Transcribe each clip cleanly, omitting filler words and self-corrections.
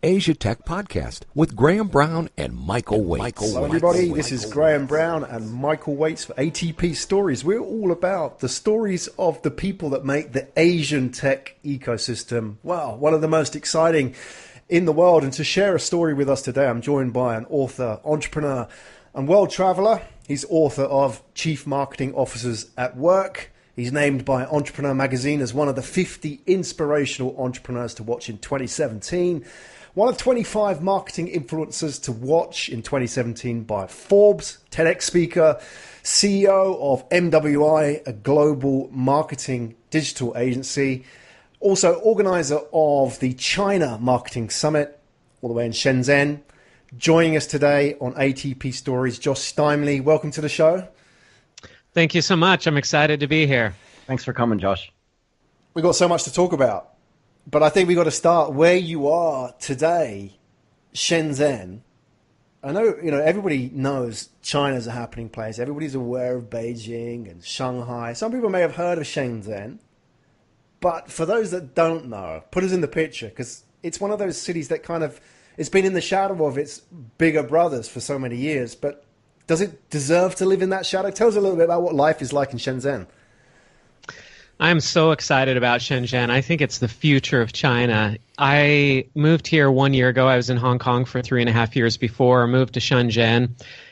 Asia Tech Podcast with Graham Brown and Michael Waits. Hello everybody, this is Graham Brown and Michael Waits for ATP Stories. We're all about the stories of the people that make the Asian tech ecosystem, wow, one of the most exciting in the world. And to share a story with us today, I'm joined by an author, entrepreneur and world traveler. He's author of Chief Marketing Officers at Work. He's named by Entrepreneur Magazine as one of the 50 inspirational entrepreneurs to watch in 2017. One of 25 marketing influencers to watch in 2017 by Forbes, TedX speaker, CEO of MWI, a global marketing digital agency. Also organizer of the China Marketing Summit, all the way in Shenzhen. Joining us today on ATP Stories, Josh Steimle. Welcome to the show. Thank you so much. I'm excited to be here. Thanks for coming, Josh. We've got so much to talk about, but I think we've got to start where you are today, Shenzhen. I know, everybody knows China's a happening place. Everybody's aware of Beijing and Shanghai. Some people may have heard of Shenzhen, but for those that don't know, put us in the picture, because it's one of those cities that it's been in the shadow of its bigger brothers for so many years, but does it deserve to live in that shadow? Tell us a little bit about what life is like in Shenzhen. I'm so excited about Shenzhen. I think it's the future of China. I moved here 1 year ago. I was in Hong Kong for 3.5 years before. I moved to Shenzhen.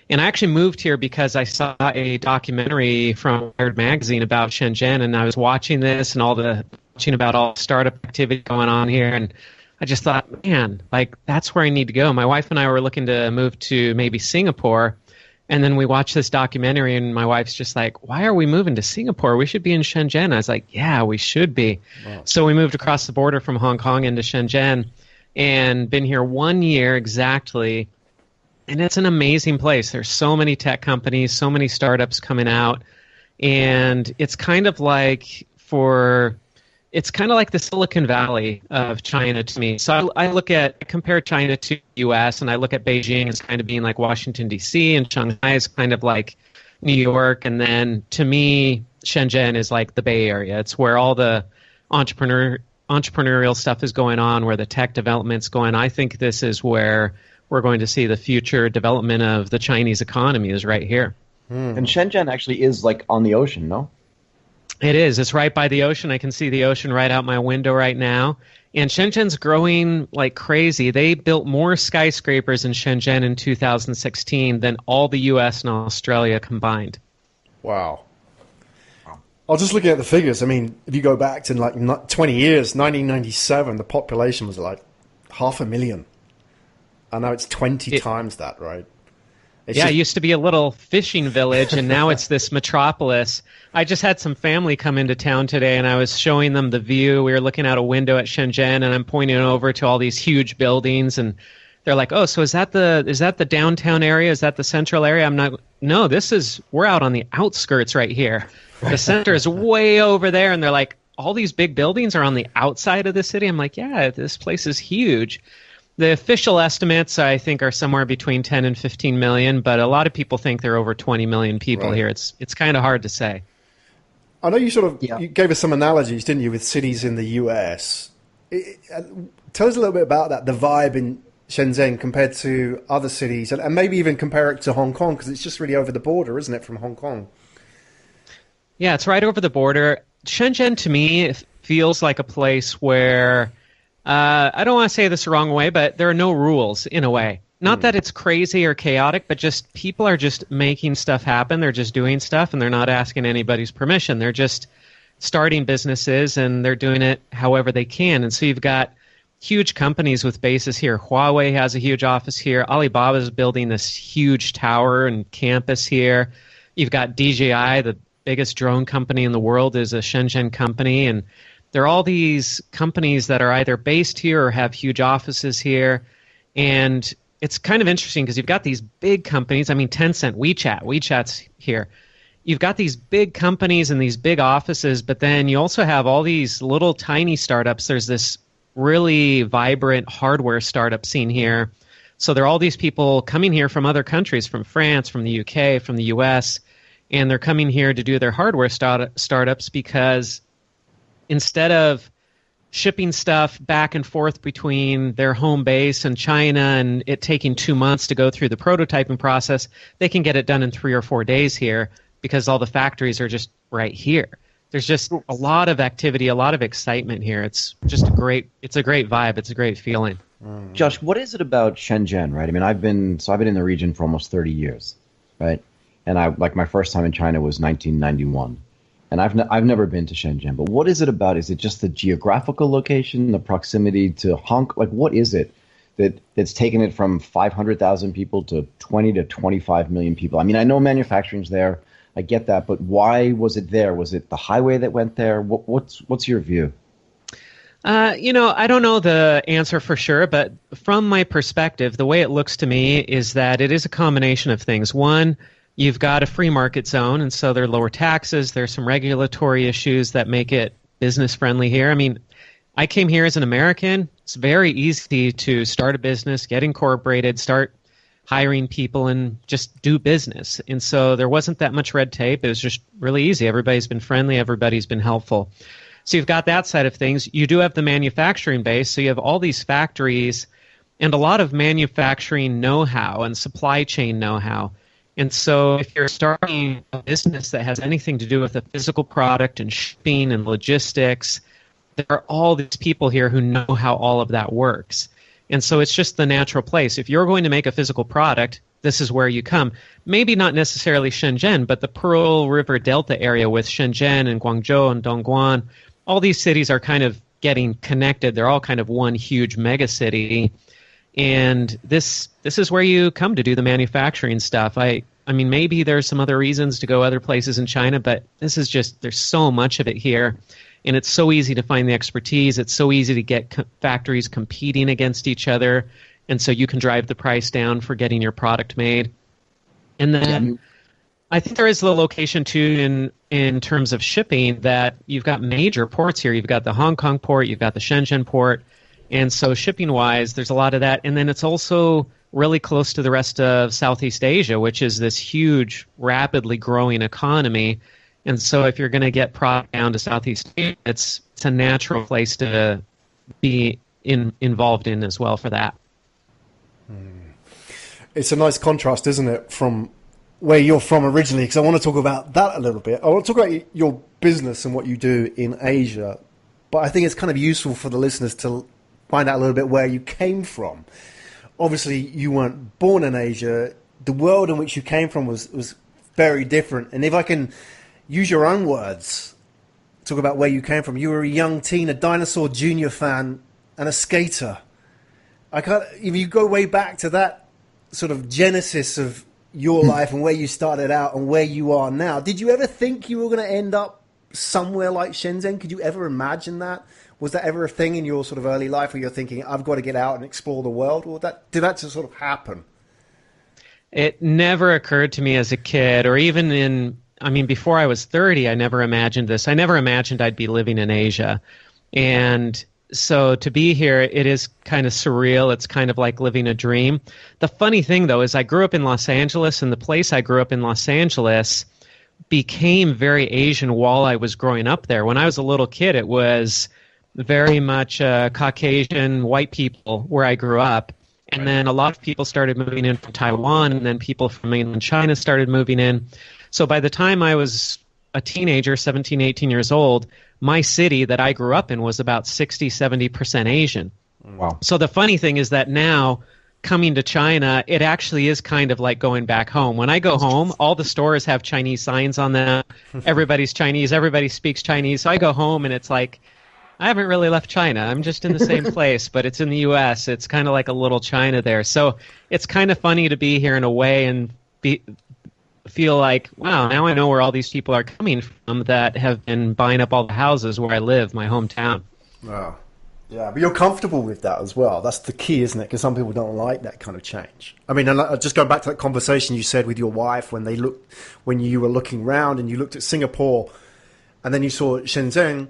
And I actually moved here because I saw a documentary from Wired Magazine about Shenzhen, and I was watching this and watching about all the startup activity going on here, and I just thought, man, that's where I need to go. My wife and I were looking to move to maybe Singapore. And then we watched this documentary, and my wife's just like, why are we moving to Singapore? We should be in Shenzhen. I was like, yeah, we should be. Wow. So we moved across the border from Hong Kong into Shenzhen and been here 1 year exactly. And it's an amazing place. There's so many tech companies, so many startups coming out. And it's kind of like the Silicon Valley of China to me. So I compare China to the U.S., and I look at Beijing as kind of being like Washington, D.C., and Shanghai is kind of like New York. And then to me, Shenzhen is like the Bay Area. It's where all the entrepreneurial stuff is going on, where the tech development's going. I think this is where we're going to see the future development of the Chinese economy is right here. And Shenzhen actually is like on the ocean, no? It is. It's right by the ocean. I can see the ocean right out my window right now. And Shenzhen's growing like crazy. They built more skyscrapers in Shenzhen in 2016 than all the U.S. and Australia combined. Wow. I was just looking at the figures. I mean, if you go back to 20 years, 1997, the population was like 500,000. I know it's 20 times that, right? It used to be a little fishing village, and now it's this metropolis. I just had some family come into town today, and I was showing them the view. We were looking out a window at Shenzhen, and I'm pointing over to all these huge buildings, and they're like, "Oh, so is that the downtown area? Is that the central area?" I'm not. No, we're out on the outskirts right here. The center is way over there, and they're like, all these big buildings are on the outside of the city. I'm like, yeah, this place is huge. The official estimates, I think, are somewhere between 10 and 15 million, but a lot of people think there are over 20 million people here. It's kind of hard to say. I know you you gave us some analogies, didn't you, with cities in the US. Tell us a little bit about that, the vibe in Shenzhen compared to other cities, and maybe even compare it to Hong Kong, because it's just really over the border, isn't it, from Hong Kong? Yeah, it's right over the border. Shenzhen, to me, feels like a place where... I don't want to say this the wrong way, but there are no rules in a way. Not that it's crazy or chaotic, but just people are just making stuff happen. They're just doing stuff, and they're not asking anybody's permission. They're just starting businesses, and they're doing it however they can. And so you've got huge companies with bases here. Huawei has a huge office here. Alibaba is building this huge tower and campus here. You've got DJI, the biggest drone company in the world, is a Shenzhen company, and there are all these companies that are either based here or have huge offices here. And it's kind of interesting because you've got these big companies. I mean, Tencent, WeChat's here. You've got these big companies and these big offices, but then you also have all these little tiny startups. There's this really vibrant hardware startup scene here. So there are all these people coming here from other countries, from France, from the UK, from the US, and they're coming here to do their hardware startups because instead of shipping stuff back and forth between their home base and China and it taking 2 months to go through the prototyping process, they can get it done in 3 or 4 days here because all the factories are just right here. There's just a lot of activity, a lot of excitement here. It's just a great vibe. It's a great feeling. Josh, what is it about Shenzhen, right? I mean, I've been in the region for almost 30 years, right? And my first time in China was 1991. And I've never been to Shenzhen, but what is it about? Is it just the geographical location, the proximity to Hong Kong? Like, what is it that's taken it from 500,000 people to 20 to 25 million people? I mean, I know manufacturing's there. I get that, but why was it there? Was it the highway that went there? What's your view? I don't know the answer for sure, but from my perspective, the way it looks to me is that it is a combination of things. One, you've got a free market zone, and so there are lower taxes. There's some regulatory issues that make it business friendly here. I mean, I came here as an American. It's very easy to start a business, get incorporated, start hiring people, and just do business. And so there wasn't that much red tape. It was just really easy. Everybody's been friendly. Everybody's been helpful. So you've got that side of things. You do have the manufacturing base. So you have all these factories and a lot of manufacturing know-how and supply chain know-how. And so if you're starting a business that has anything to do with a physical product and shipping and logistics, there are all these people here who know how all of that works. And so it's just the natural place. If you're going to make a physical product, this is where you come. Maybe not necessarily Shenzhen, but the Pearl River Delta area with Shenzhen and Guangzhou and Dongguan, all these cities are kind of getting connected. They're all kind of one huge mega city. And this is where you come to do the manufacturing stuff. I mean, maybe there's some other reasons to go other places in China, but this is just, there's so much of it here. And it's so easy to find the expertise. It's so easy to get factories competing against each other. And so you can drive the price down for getting your product made. And then I think there is the location, too, in terms of shipping, that you've got major ports here. You've got the Hong Kong port. You've got the Shenzhen port. And so shipping-wise, there's a lot of that. And then it's also really close to the rest of Southeast Asia, which is this huge, rapidly growing economy. And so if you're going to get product down to Southeast Asia, it's a natural place to be involved in as well for that. It's a nice contrast, isn't it, from where you're from originally? Because I want to talk about that a little bit. I want to talk about your business and what you do in Asia. But I think it's kind of useful for the listeners to find out a little bit where you came from. Obviously, you weren't born in Asia. The world in which you came from was very different. And if I can use your own words, talk about where you came from. You were a young teen, a Dinosaur Jr. fan, and a skater. If you go way back to that sort of genesis of your life and where you started out and where you are now, did you ever think you were going to end up somewhere like Shenzhen? Could you ever imagine that? Was that ever a thing in your sort of early life where you're thinking, I've got to get out and explore the world? Or did that just sort of happen? It never occurred to me as a kid, or even before I was 30, I never imagined this. I never imagined I'd be living in Asia. And so to be here, it is kind of surreal. It's kind of like living a dream. The funny thing, though, is I grew up in Los Angeles, and the place I grew up in Los Angeles became very Asian while I was growing up there. When I was a little kid, it was very much Caucasian white people where I grew up. And then a lot of people started moving in from Taiwan, and then people from mainland China started moving in. So by the time I was a teenager, 17, 18 years old, my city that I grew up in was about 60, 70% Asian. Wow. So the funny thing is that now, coming to China, it actually is kind of like going back home. When I go home, all the stores have Chinese signs on them. Everybody's Chinese. Everybody speaks Chinese. So I go home, and it's like, I haven't really left China. I'm just in the same place, but it's in the U.S. It's kind of like a little China there. So it's kind of funny to be here in a way and feel like, wow, now I know where all these people are coming from that have been buying up all the houses where I live, my hometown. Wow. Yeah, but you're comfortable with that as well. That's the key, isn't it? Because some people don't like that kind of change. I mean, just going back to that conversation you said with your wife when you were looking around and you looked at Singapore and then you saw Shenzhen.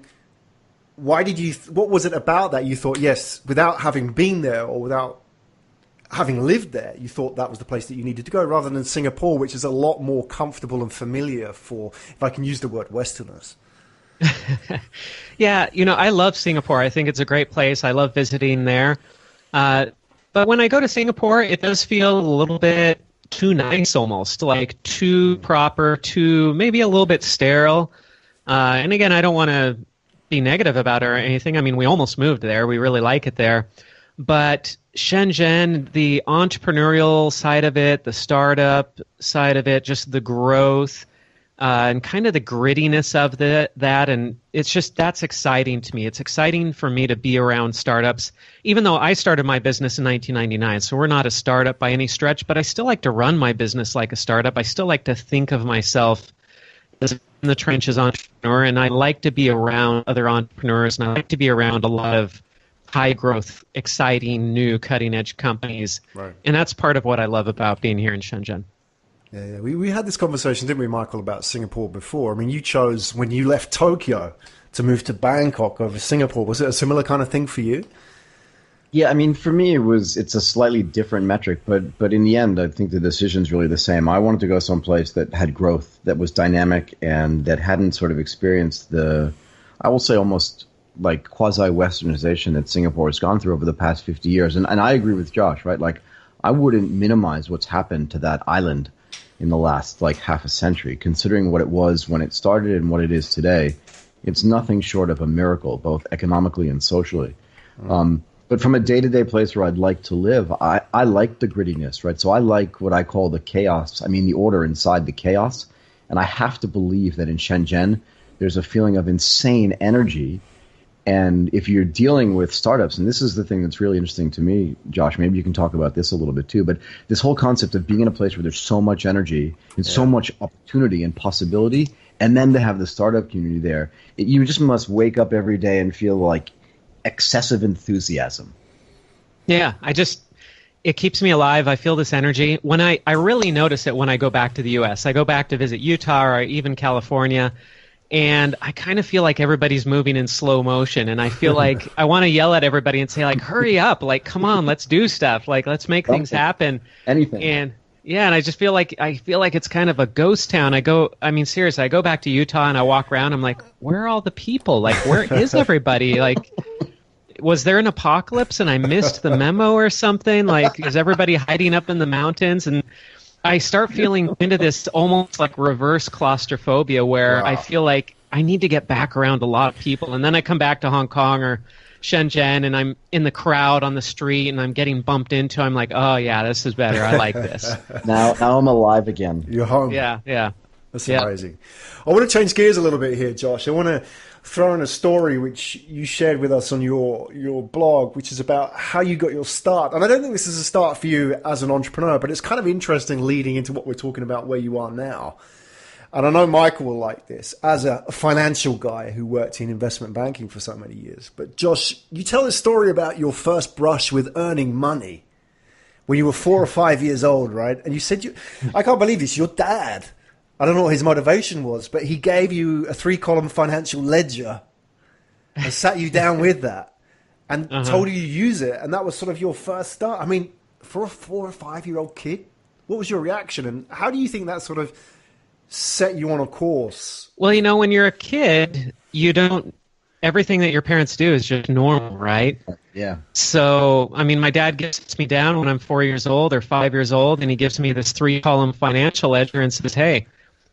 What was it about that you thought, yes, without having been there or without having lived there, you thought that was the place that you needed to go, rather than Singapore, which is a lot more comfortable and familiar for, if I can use the word, Westerners? Yeah, I love Singapore. I think it's a great place. I love visiting there. But when I go to Singapore, it does feel a little bit too nice almost, like too proper, too maybe a little bit sterile. And again, I don't want to be negative about it or anything. I mean, we almost moved there. We really like it there. But Shenzhen, the entrepreneurial side of it, the startup side of it, just the growth, and kind of the grittiness of that. And it's just, that's exciting to me. It's exciting for me to be around startups, even though I started my business in 1999. So we're not a startup by any stretch, but I still like to run my business like a startup. I still like to think of myself as in the trenches entrepreneur, and I like to be around other entrepreneurs, and I like to be around a lot of high growth, exciting, new, cutting edge companies. Right. And that's part of what I love about being here in Shenzhen. Yeah. We had this conversation, didn't we, Michael, about Singapore before? I mean, you chose, when you left Tokyo, to move to Bangkok over Singapore. Was it a similar kind of thing for you? Yeah, I mean, for me, it's a slightly different metric, but in the end, I think the decision's really the same. I wanted to go someplace that had growth, that was dynamic, and that hadn't sort of experienced the, I will say, almost like quasi-Westernization that Singapore has gone through over the past 50 years. And I agree with Josh, right? Like, I wouldn't minimize what's happened to that island in the last, like, half a century. Considering what it was when it started and what it is today, it's nothing short of a miracle, both economically and socially. But from a day-to-day place where I'd like to live, I like the grittiness, right? So I like what I call the chaos. I mean, the order inside the chaos. And I have to believe that in Shenzhen, there's a feeling of insane energy. And if you're dealing with startups, and this is the thing that's really interesting to me, Josh, maybe you can talk about this a little bit too, but this whole concept of being in a place where there's so much energy and so much opportunity and possibility, and then to have the startup community there, you just must wake up every day and feel like excessive enthusiasm. Yeah, it keeps me alive. I feel this energy. When I really notice it when I go back to the U.S. I go back to visit Utah or even California, and I kind of feel like everybody's moving in slow motion, and I feel like I want to yell at everybody and say, like, hurry up, like, come on, let's do stuff, like, let's make things happen. Anything. And I just feel like it's kind of a ghost town. Seriously, I go back to Utah and I walk around, I'm like, where are all the people? Like, where is everybody? Like, was there an apocalypse and I missed the memo or something? Like, is everybody hiding up in the mountains? And I start feeling into this almost like reverse claustrophobia where I feel like I need to get back around a lot of people. And then I come back to Hong Kong or Shenzhen and I'm in the crowd on the street and I'm getting bumped into. I'm like, oh, yeah, this is better. I like this. Now I'm alive again. You're home. Yeah. That's amazing. I want to change gears a little bit here, Josh. I want to throw in a story which you shared with us on your blog, which is about how you got your start. And I don't think this is a start for you as an entrepreneur, but it's kind of interesting leading into what we're talking about where you are now. And I know Michael will like this as a financial guy who worked in investment banking for so many years. But Josh, you tell a story about your first brush with earning money when you were 4 or 5 years old, right? And you said, I can't believe this, your dad, I don't know what his motivation was, but he gave you a 3-column financial ledger and sat you down with that and told you to use it. And that was sort of your first start. I mean, for a 4 or 5-year-old kid, what was your reaction? And how do you think that sort of set you on a course? Well, when you're a kid, everything that your parents do is just normal, right? Yeah. So, my dad gets me down when I'm 4 years old or 5 years old, and he gives me this 3-column financial ledger and says, hey,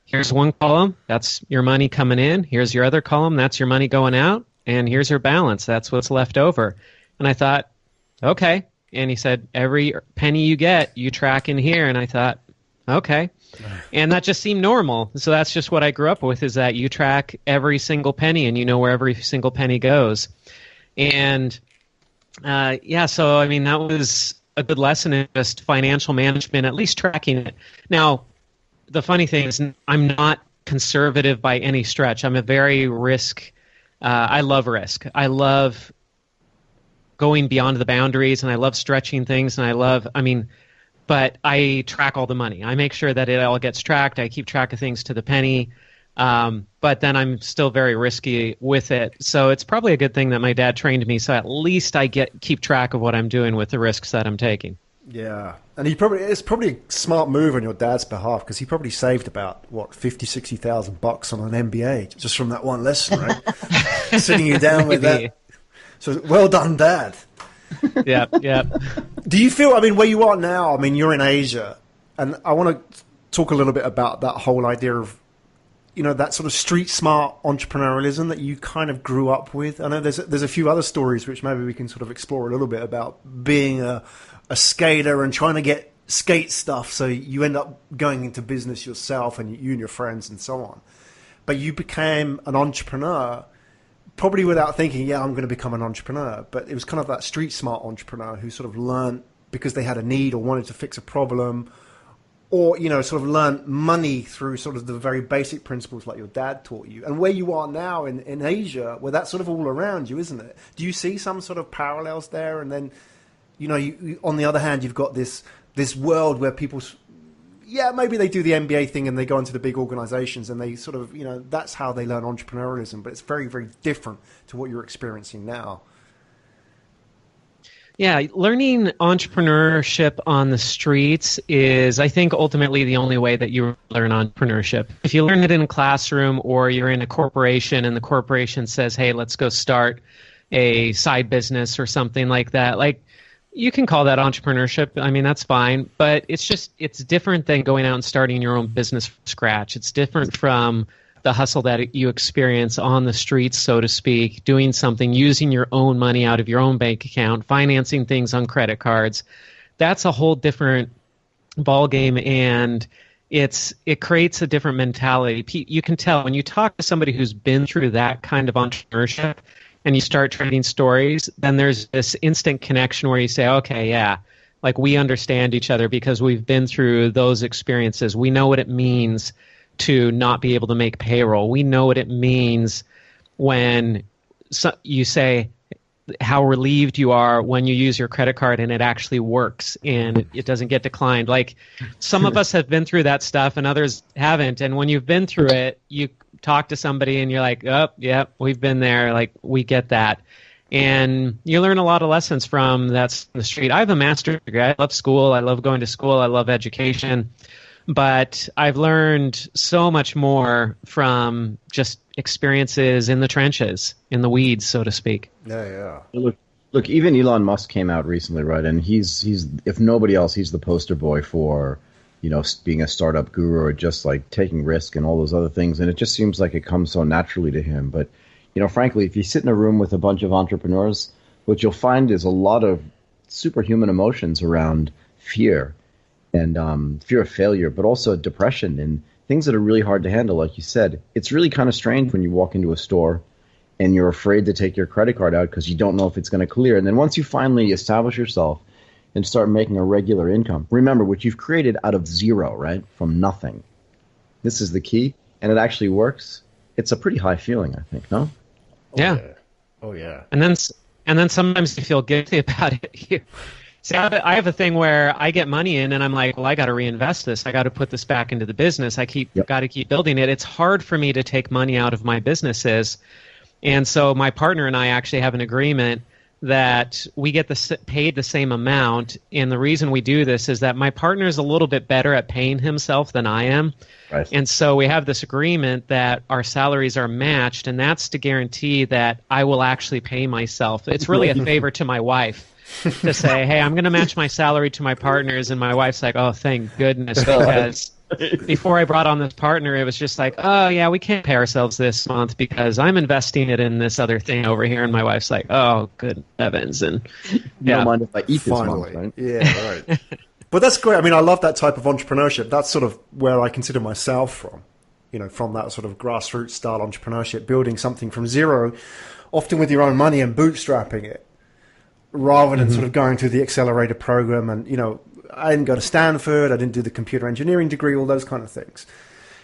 here's one column, that's your money coming in. Here's your other column, that's your money going out. And here's your balance, that's what's left over. And I thought, okay. And he said, every penny you get, you track in here. And I thought, okay. And that just seemed normal. So that's just what I grew up with, is that you track every single penny and you know where every single penny goes. And so, that was a good lesson in just financial management, at least tracking it. Now, the funny thing is I'm not conservative by any stretch. I'm a very I love risk. I love going beyond the boundaries, and I love stretching things, and but I track all the money. I make sure that it all gets tracked. I keep track of things to the penny, but then I'm still very risky with it. So it's probably a good thing that my dad trained me, so at least I keep track of what I'm doing with the risks that I'm taking. Yeah. And it's probably a smart move on your dad's behalf, because he probably saved about, what, 50, 60,000 bucks on an MBA just from that one lesson, right? Sitting you down with that. So well done, Dad. Yeah, yeah. Do you feel, I mean, where you are now, I mean, you're in Asia, and I want to talk a little bit about that whole idea of, you know, that sort of street smart entrepreneurialism that you kind of grew up with. I know there's a few other stories which maybe we can sort of explore a little bit about being a skater and trying to get skate stuff, so you end up going into business yourself and you and your friends and so on. But you became an entrepreneur probably without thinking, yeah, I'm going to become an entrepreneur. But it was kind of that street smart entrepreneur who sort of learned because they had a need or wanted to fix a problem, or, you know, sort of learn money through sort of the very basic principles like your dad taught you. And where you are now in Asia, where that's sort of all around you, isn't it? Do you see some sort of parallels there? And then, you know, you, on the other hand, you've got this world where people, yeah, maybe they do the MBA thing and they go into the big organizations and they sort of, you know, that's how they learn entrepreneurialism. But it's very, very different to what you're experiencing now. Yeah, learning entrepreneurship on the streets is, I think, ultimately the only way that you learn entrepreneurship. If you learn it in a classroom or you're in a corporation and the corporation says, hey, let's go start a side business or something like that, like, you can call that entrepreneurship. I mean, that's fine. But it's different than going out and starting your own business from scratch. It's different from the hustle that you experience on the streets, so to speak, doing something, using your own money out of your own bank account, financing things on credit cards. That's a whole different ballgame, and it creates a different mentality. You can tell when you talk to somebody who's been through that kind of entrepreneurship and you start trading stories, then there's this instant connection where you say, okay, yeah, like we understand each other because we've been through those experiences. We know what it means to not be able to make payroll. We know what it means when you say how relieved you are when you use your credit card and it actually works and it doesn't get declined. Like, some of us have been through that stuff and others haven't. And when you've been through it, you talk to somebody and you're like, oh, yeah, we've been there. Like, we get that. And you learn a lot of lessons from that the street. I have a master's degree. I love school. I love going to school. I love education. But I've learned so much more from just experiences in the trenches, in the weeds, so to speak. Yeah. Look, even Elon Musk came out recently, right? And he's if nobody else, he's the poster boy for, you know, being a startup guru or just like taking risk and all those other things. And it just seems like it comes so naturally to him. But, you know, frankly, if you sit in a room with a bunch of entrepreneurs, what you'll find is a lot of superhuman emotions around fear. And fear of failure, but also depression and things that are really hard to handle. Like you said, it's really kind of strange when you walk into a store and you're afraid to take your credit card out because you don't know if it's going to clear. And then once you finally establish yourself and start making a regular income, remember what you've created out of zero, right? From nothing. This is the key, and it actually works. It's a pretty high feeling, I think, no? Oh yeah. And then sometimes you feel guilty about it. See, I have a thing where I get money in and I'm like, well, I got to reinvest this. I got to put this back into the business. Got to keep building it. It's hard for me to take money out of my businesses. And so my partner and I actually have an agreement that we get paid the same amount. And the reason we do this is that my partner is a little bit better at paying himself than I am. Right. And so we have this agreement that our salaries are matched, and that's to guarantee that I will actually pay myself. It's really a favor to my wife. To say, hey, I'm going to match my salary to my partner's, and my wife's like, oh, thank goodness, because before I brought on this partner, it was just like, oh, yeah, we can't pay ourselves this month because I'm investing it in this other thing over here, and my wife's like, oh, good heavens, and you don't mind if I eat this month, right? Yeah, right. But that's great. I mean, I love that type of entrepreneurship. That's sort of where I consider myself from, you know, from that sort of grassroots style entrepreneurship, building something from zero, often with your own money and bootstrapping it, rather than sort of going through the accelerator program. And, you know, I didn't go to Stanford, I didn't do the computer engineering degree, all those kind of things.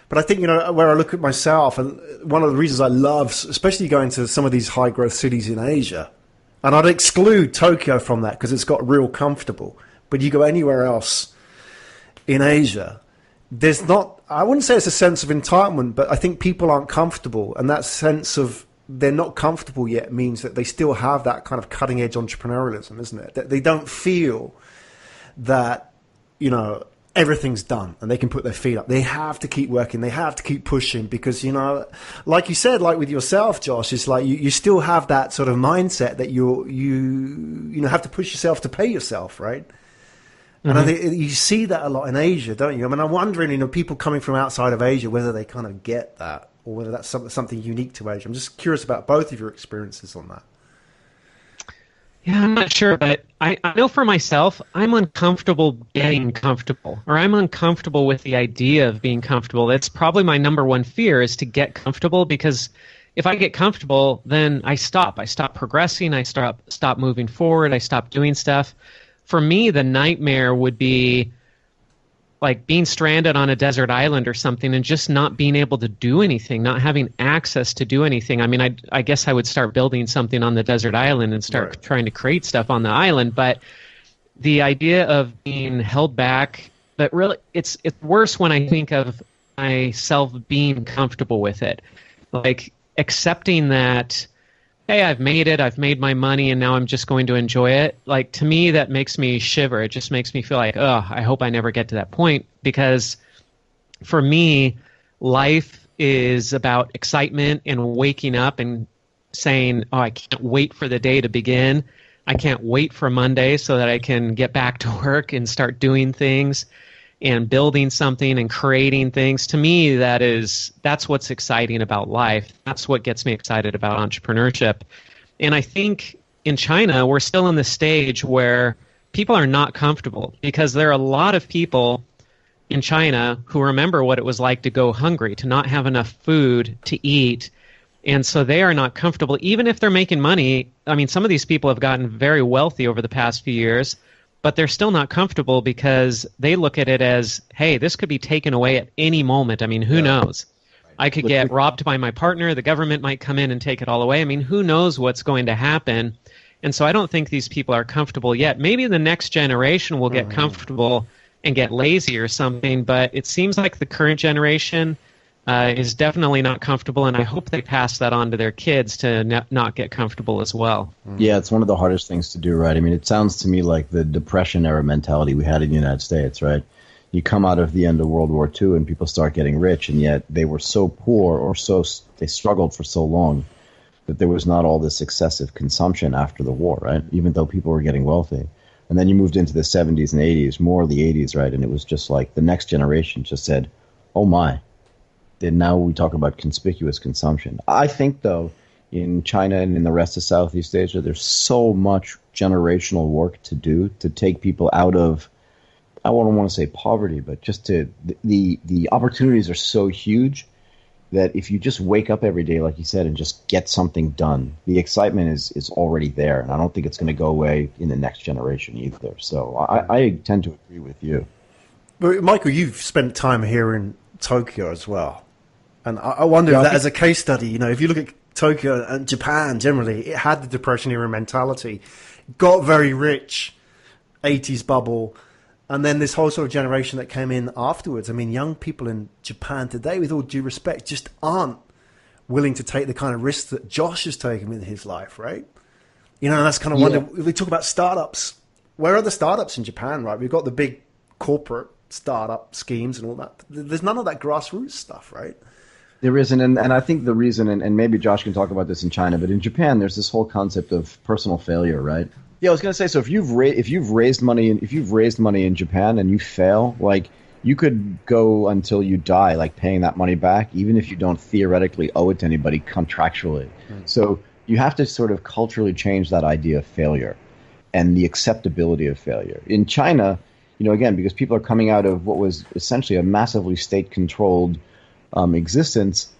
But I think, you know, where I look at myself, and one of the reasons I love, especially going to some of these high growth cities in Asia, and I'd exclude Tokyo from that because it's got real comfortable, but you go anywhere else in Asia, there's not, I wouldn't say it's a sense of entitlement, but I think people aren't comfortable, and that sense of they're not comfortable yet means that they still have that kind of cutting edge entrepreneurialism, isn't it? That they don't feel that, you know, everything's done and they can put their feet up. They have to keep working. They have to keep pushing because, you know, like you said, like with yourself, Josh, it's like you still have that sort of mindset that you know, have to push yourself to pay yourself, right? And I think you see that a lot in Asia, don't you? I mean, I'm wondering, you know, people coming from outside of Asia, whether they kind of get that or whether that's something unique to Asia. I'm just curious about both of your experiences on that. Yeah, I'm not sure, but I know for myself, I'm uncomfortable getting comfortable, or I'm uncomfortable with the idea of being comfortable. That's probably my number one fear, is to get comfortable, because if I get comfortable, then I stop. I stop progressing. I stop moving forward. I stop doing stuff. For me, the nightmare would be like being stranded on a desert island or something and just not being able to do anything, not having access to do anything. I mean, I guess I would start building something on the desert island and start trying to create stuff on the island. But the idea of being held back, but really it's worse when I think of myself being comfortable with it. Like accepting that, hey, I've made it, I've made my money, and now I'm just going to enjoy it. Like, to me, that makes me shiver. It just makes me feel like, oh, I hope I never get to that point. Because for me, life is about excitement and waking up and saying, oh, I can't wait for the day to begin. I can't wait for Monday so that I can get back to work and start doing things and building something and creating things. To me, that's what's exciting about life. That's what gets me excited about entrepreneurship. And I think in China, we're still in the stage where people are not comfortable, because there are a lot of people in China who remember what it was like to go hungry, to not have enough food to eat. And so they are not comfortable, even if they're making money. I mean, some of these people have gotten very wealthy over the past few years, but they're still not comfortable because they look at it as, hey, this could be taken away at any moment. I mean, who knows? I could get robbed by my partner. The government might come in and take it all away. I mean, who knows what's going to happen? And so I don't think these people are comfortable yet. Maybe the next generation will get comfortable and get lazy or something, but it seems like the current generation is definitely not comfortable, and I hope they pass that on to their kids to not get comfortable as well. Yeah, it's one of the hardest things to do, right? I mean, it sounds to me like the Depression-era mentality we had in the United States, right? You come out of the end of World War II and people start getting rich, and yet they were so poor or they struggled for so long that there was not all this excessive consumption after the war, right? Even though people were getting wealthy. And then you moved into the 70s and 80s, more of the 80s, right? And it was just like the next generation just said, oh my. And now we talk about conspicuous consumption. I think, though, in China and in the rest of Southeast Asia, there's so much generational work to do to take people out of, I don't want to say poverty, but just the opportunities are so huge that if you just wake up every day, like you said, and just get something done, the excitement is already there. And I don't think it's going to go away in the next generation either. So I tend to agree with you. But Michael, you've spent time here in Tokyo as well. And I wonder if that as a case study, you know, if you look at Tokyo and Japan generally, it had the Depression era mentality, got very rich, 80s bubble, and then this whole sort of generation that came in afterwards. I mean, young people in Japan today, with all due respect, just aren't willing to take the kind of risks that Josh has taken with his life, right? You know, and that's kind of wonder. We talk about startups. Where are the startups in Japan, right? We've got the big corporate startup schemes and all that. There's none of that grassroots stuff, right? There isn't, and I think the reason, and maybe Josh can talk about this in China, but in Japan, there's this whole concept of personal failure, right? Yeah, I was going to say, so if you've raised money in Japan and you fail, like you could go until you die, like paying that money back, even if you don't theoretically owe it to anybody contractually. So you have to sort of culturally change that idea of failure and the acceptability of failure. In China, you know, again, because people are coming out of what was essentially a massively state-controlled existence,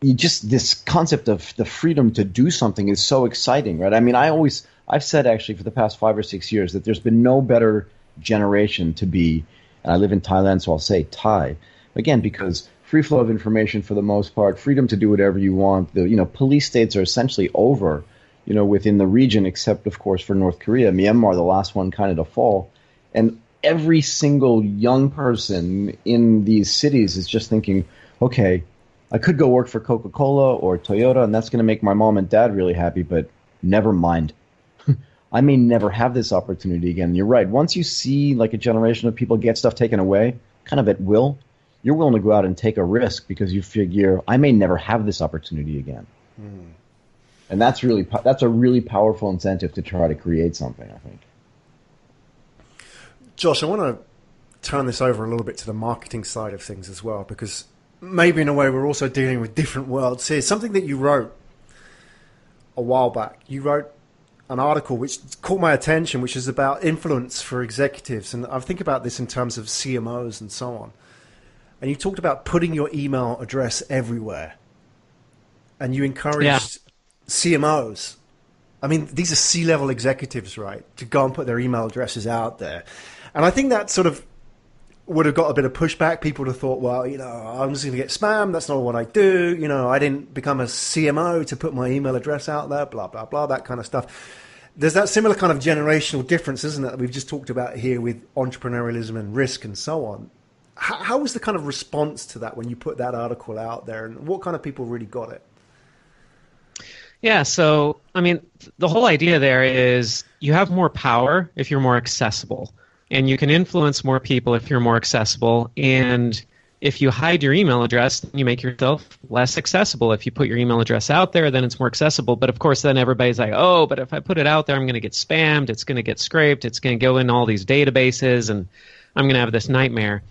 this concept of the freedom to do something is so exciting, right? I mean, I've said actually for the past 5 or 6 years that there's been no better generation to be, and I live in Thailand, so I'll say Thai, again, because free flow of information for the most part, freedom to do whatever you want, police states are essentially over, within the region, except of course for North Korea, Myanmar, the last one kind of to fall, and every single young person in these cities is just thinking, okay, I could go work for Coca-Cola or Toyota, and that's going to make my mom and dad really happy, but never mind. I may never have this opportunity again. You're right. Once you see like a generation of people get stuff taken away, kind of at will, you're willing to go out and take a risk because you figure I may never have this opportunity again. And that's a really powerful incentive to try to create something, I think. Josh, I want to turn this over a little bit to the marketing side of things as well, because maybe in a way we're also dealing with different worlds here. Something that you wrote a while back. You wrote an article which caught my attention, which is about influence for executives. And I think about this in terms of CMOs and so on. And you talked about putting your email address everywhere. And you encouraged CMOs. I mean, these are C-level executives, right? To go and put their email addresses out there. And I think that sort of would have got a bit of pushback. People would have thought, well, I'm just going to get spam. That's not what I do. I didn't become a CMO to put my email address out there, blah, blah, blah, that kind of stuff. There's that similar kind of generational difference, isn't it, that we've just talked about here with entrepreneurialism and risk and so on. How was the kind of response to that when you put that article out there, and what kind of people really got it? Yeah, so, I mean, the whole idea there is you have more power if you're more accessible, and you can influence more people if you're more accessible, and if you hide your email address, then you make yourself less accessible. If you put your email address out there, then it's more accessible, but of course then everybody's like, oh, but if I put it out there, I'm going to get spammed, it's going to get scraped, it's going to go in all these databases, and I'm going to have this nightmare.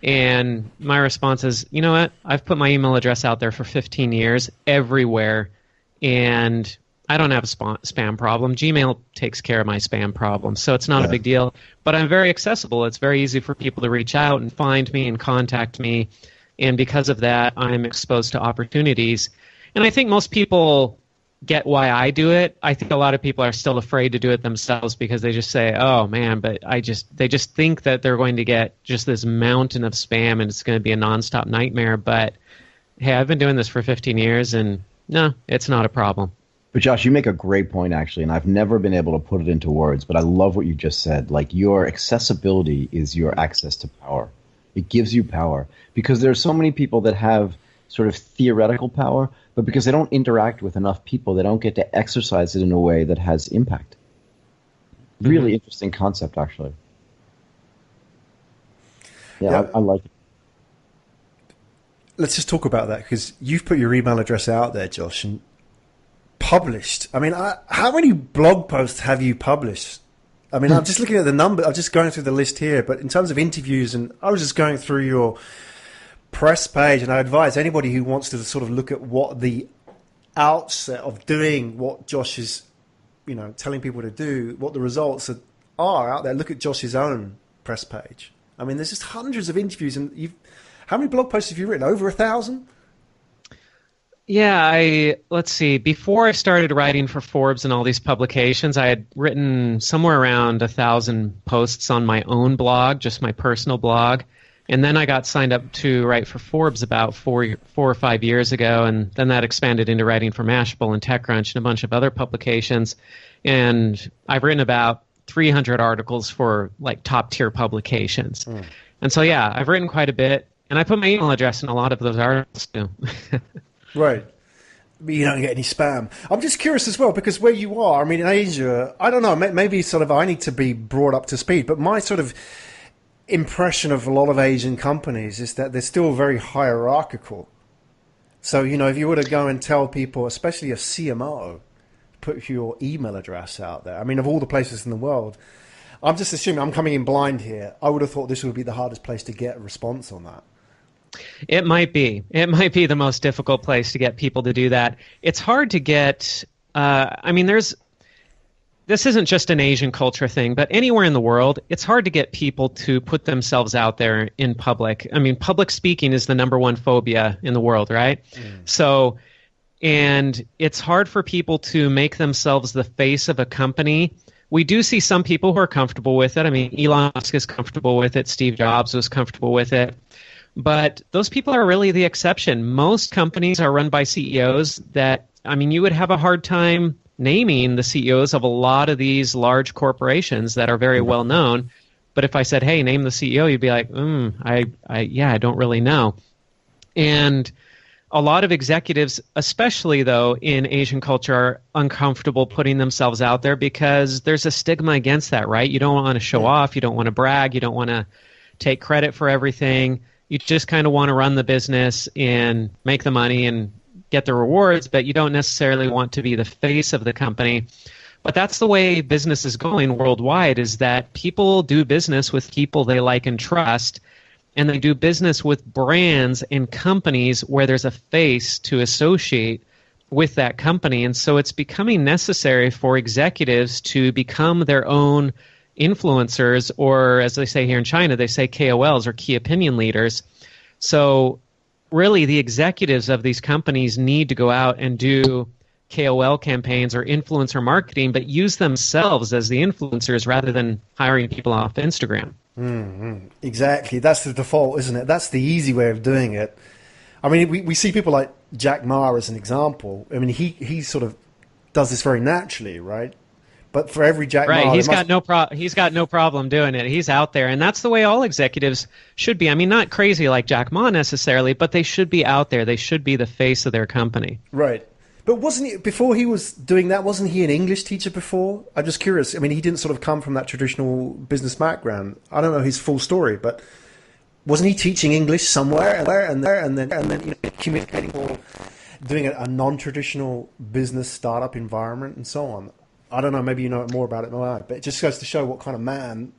And my response is, you know what, I've put my email address out there for 15 years, everywhere, and I don't have a spam problem. Gmail takes care of my spam problem, so it's not a big deal. But I'm very accessible. It's very easy for people to reach out and find me and contact me, and because of that, I'm exposed to opportunities. And I think most people get why I do it. I think a lot of people are still afraid to do it themselves because they just say, oh, man, but they just think that they're going to get just this mountain of spam and it's going to be a nonstop nightmare. But, hey, I've been doing this for 15 years, and no, it's not a problem. But Josh, you make a great point, actually, and I've never been able to put it into words, but I love what you just said. Like, your accessibility is your access to power. It gives you power because there are so many people that have sort of theoretical power, but because they don't interact with enough people, they don't get to exercise it in a way that has impact. Really interesting concept, actually. Yeah. I like it. Let's just talk about that, because you've put your email address out there, Josh, and published. I mean, how many blog posts have you published? I mean, I'm just looking at the number. I'm just going through the list here, but in terms of interviews, and I was just going through your press page, and I advise anybody who wants to sort of look at what the outset of doing what Josh is, telling people to do, what the results are out there. Look at Josh's own press page. I mean, there's just hundreds of interviews, and how many blog posts have you written? Over 1,000? Yeah, let's see. Before I started writing for Forbes and all these publications, I had written somewhere around 1,000 posts on my own blog, just my personal blog. And then I got signed up to write for Forbes about 4 or 5 years ago, and then that expanded into writing for Mashable and TechCrunch and a bunch of other publications. And I've written about 300 articles for like top-tier publications. And so, yeah, I've written quite a bit, and I put my email address in a lot of those articles too. Right. But you don't get any spam. I'm just curious as well, because where you are, I mean, in Asia, I don't know, maybe sort of I need to be brought up to speed, but my sort of impression of a lot of Asian companies is that they're still very hierarchical. So, if you were to go and tell people, especially a CMO, put your email address out there, I mean, of all the places in the world, I'm just assuming, I'm coming in blind here, I would have thought this would be the hardest place to get a response on that. It might be. It might be the most difficult place to get people to do that. It's hard to get, this isn't just an Asian culture thing, but anywhere in the world, it's hard to get people to put themselves out there in public. I mean, public speaking is the #1 phobia in the world, right? So, and it's hard for people to make themselves the face of a company. We do see some people who are comfortable with it. I mean, Elon Musk is comfortable with it. Steve Jobs was comfortable with it. But those people are really the exception. Most companies are run by CEOs that, I mean, you would have a hard time naming the CEOs of a lot of these large corporations that are very well known. But if I said, hey, name the CEO, you'd be like, I don't really know. And a lot of executives, especially though in Asian culture, are uncomfortable putting themselves out there because there's a stigma against that, right? You don't want to show off, you don't want to brag, you don't want to take credit for everything. You just kind of want to run the business and make the money and get the rewards, but you don't necessarily want to be the face of the company. But that's the way business is going worldwide, is that people do business with people they like and trust, and they do business with brands and companies where there's a face to associate with that company. And so it's becoming necessary for executives to become their own influencers, or as they say here in China, they say KOLs, or key opinion leaders. So really the executives of these companies need to go out and do KOL campaigns or influencer marketing, but use themselves as the influencers rather than hiring people off Instagram. Mm-hmm. Exactly. That's the default, isn't it? That's the easy way of doing it. I mean, we see people like Jack Ma as an example. I mean, he sort of does this very naturally, right? But for every Jack Ma, he's got no problem doing it. He's out there, and that's the way all executives should be. I mean, not crazy like Jack Ma necessarily, but they should be out there. They should be the face of their company. Right. But wasn't he, before he was doing that, wasn't he an English teacher before? I'm just curious. I mean, he didn't sort of come from that traditional business background. I don't know his full story, but wasn't he teaching English somewhere and then communicating or doing a non-traditional business startup environment and so on? I don't know, maybe you know more about it than I, but it just goes to show what kind of man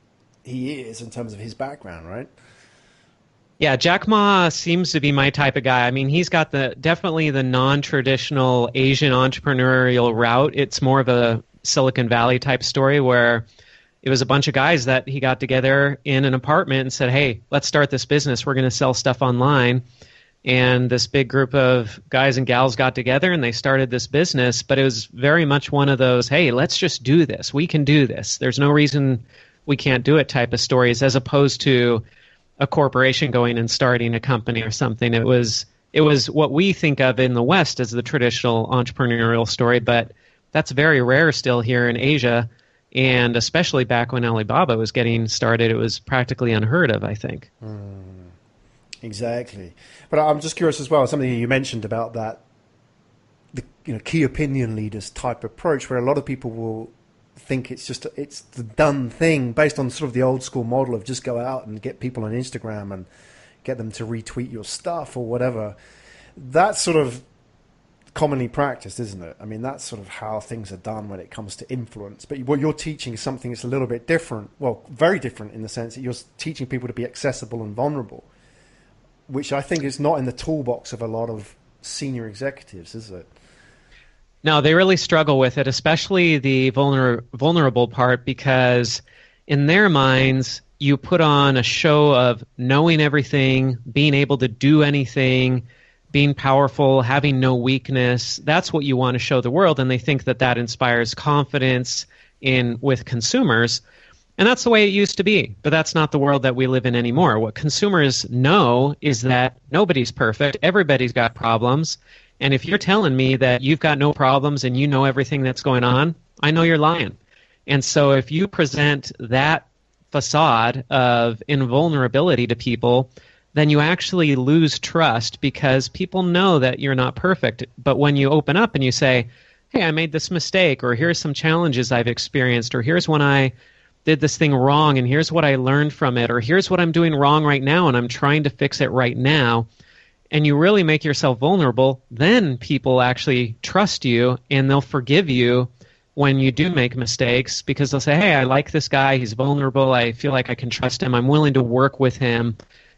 he is in terms of his background, right? Yeah, Jack Ma seems to be my type of guy. I mean, he's got definitely the non-traditional Asian entrepreneurial route. It's more of a Silicon Valley type story where it was a bunch of guys that he got together in an apartment and said, hey, let's start this business. We're going to sell stuff online. And this big group of guys and gals got together and they started this business. But it was very much one of those, hey, let's just do this. We can do this. There's no reason we can't do it type of stories, as opposed to a corporation going and starting a company or something. It was what we think of in the West as the traditional entrepreneurial story, but that's very rare still here in Asia, and especially back when Alibaba was getting started, it was practically unheard of, I think. Exactly. But I'm just curious as well, something you mentioned about that, the key opinion leaders type approach, where a lot of people will think it's the done thing based on sort of the old school model of just go out and get people on Instagram and get them to retweet your stuff or whatever. That's sort of commonly practiced, isn't it? I mean, that's sort of how things are done when it comes to influence. But what you're teaching is something that's a little bit different. Well, very different in the sense that you're teaching people to be accessible and vulnerable, which I think is not in the toolbox of a lot of senior executives, is it? No, they really struggle with it, especially the vulnerable part, because in their minds, you put on a show of knowing everything, being able to do anything, being powerful, having no weakness. That's what you want to show the world, and they think that that inspires confidence with consumers. And that's the way it used to be, but that's not the world that we live in anymore. What consumers know is that nobody's perfect, everybody's got problems. And if you're telling me that you've got no problems and you know everything that's going on, I know you're lying. And so if you present that facade of invulnerability to people, then you actually lose trust, because people know that you're not perfect. But when you open up and you say, hey, I made this mistake, or here's some challenges I've experienced, or here's when I did this thing wrong and here's what I learned from it, or here's what I'm doing wrong right now and I'm trying to fix it right now, and you really make yourself vulnerable, then people actually trust you and they'll forgive you when you do make mistakes, because they'll say, hey, I like this guy, he's vulnerable, I feel like I can trust him, I'm willing to work with him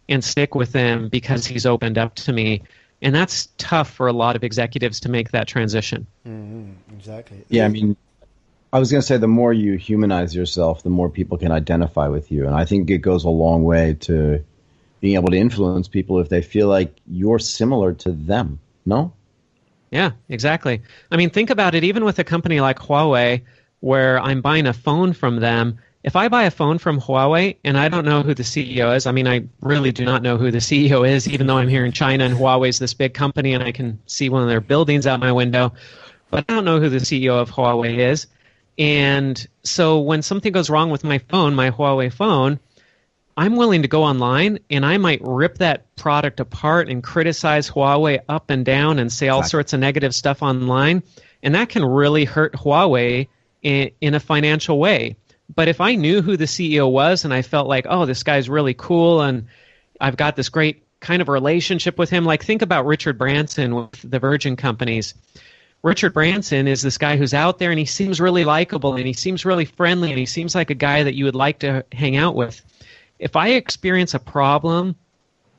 and stick with him because he's opened up to me. And that's tough for a lot of executives to make that transition. Mm-hmm. Exactly. Yeah, I mean, I was going to say, the more you humanize yourself, the more people can identify with you. And I think it goes a long way to being able to influence people if they feel like you're similar to them. No? Yeah, exactly. I mean, think about it, even with a company like Huawei, where I'm buying a phone from them. If I buy a phone from Huawei and I don't know who the CEO is, I mean, I really do not know who the CEO is, even though I'm here in China and Huawei's this big company and I can see one of their buildings out my window, but I don't know who the CEO of Huawei is. And so when something goes wrong with my phone, my Huawei phone, I'm willing to go online and I might rip that product apart and criticize Huawei up and down and say all sorts of negative stuff online. And that can really hurt Huawei in a financial way. But if I knew who the CEO was and I felt like, oh, this guy's really cool and I've got this great kind of relationship with him, like think about Richard Branson with the Virgin companies. Richard Branson is this guy who's out there and he seems really likable and he seems really friendly and he seems like a guy that you would like to hang out with. If I experience a problem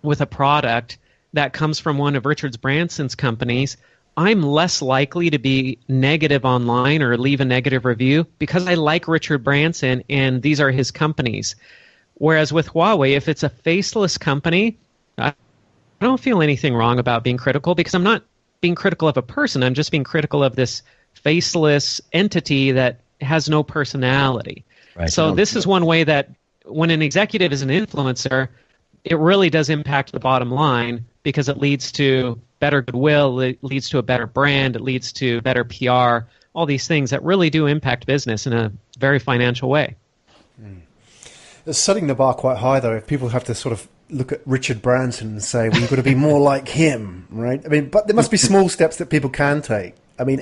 with a product that comes from one of Richard Branson's companies, I'm less likely to be negative online or leave a negative review because I like Richard Branson and these are his companies. Whereas with Huawei, if it's a faceless company, I don't feel anything wrong about being critical because I'm not being critical of a person. I'm just being critical of this faceless entity that has no personality. Right. So this is one way that when an executive is an influencer, it really does impact the bottom line because it leads to better goodwill, it leads to a better brand, it leads to better PR, all these things that really do impact business in a very financial way. It's setting the bar quite high, though, if people have to sort of look at Richard Branson and say, well, you've got to be more like him, right? I mean, but there must be small steps that people can take. I mean,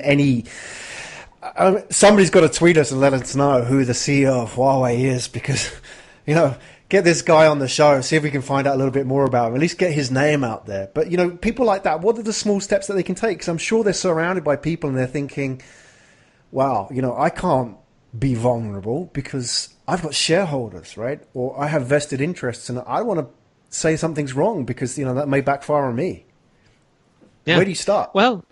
somebody's got to tweet us and let us know who the CEO of Huawei is because, you know, get this guy on the show, see if we can find out a little bit more about him, at least get his name out there. But, you know, people like that, what are the small steps that they can take? Because I'm sure they're surrounded by people and they're thinking, wow, you know, I can't be vulnerable because I've got shareholders, right? Or I have vested interests and I want to say something's wrong because, you know, that may backfire on me. Yeah. Where do you start? Well,